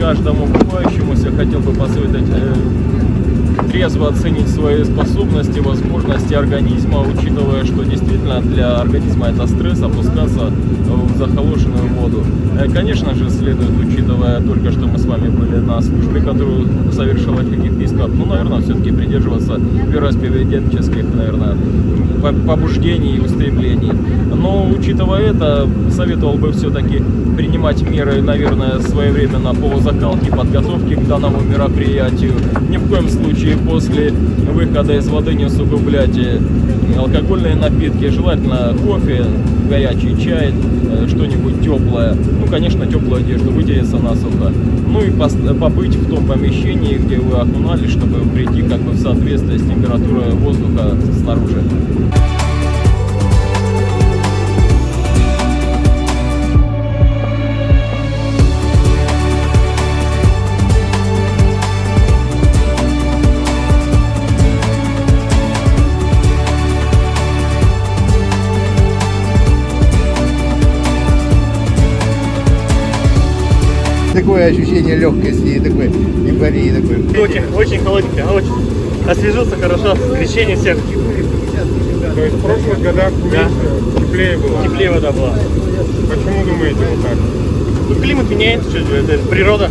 каждому купающемуся хотел бы посоветовать трезво оценить свои способности, возможности организма, учитывая, что действительно для организма это стресс опускаться в захолошенную воду. Конечно же, следует, учитывая только что мы с вами были на службе, которую совершил архиепископ, наверное, все-таки придерживаться вероисповеденческих, наверное, побуждений и устремлений. Но, учитывая это, советовал бы все-таки принимать меры, наверное, своевременно по закалке, подготовке к данному мероприятию. Ни в коем случае после выхода из воды не усугублять алкогольные напитки, желательно кофе, горячий чай, что-нибудь теплое. Конечно, теплую одежду, вытереться насухо. И побыть в том помещении, где вы окунались, чтобы прийти в соответствии с температурой воздуха снаружи. Такое ощущение легкости и такой эйфории такой. Очень холодненько, очень. Освежился хорошо, крещение всех. То есть в прошлых годах теплее было? Теплее вода была. Почему думаете вот так? Климат меняется чуть-чуть, это природа.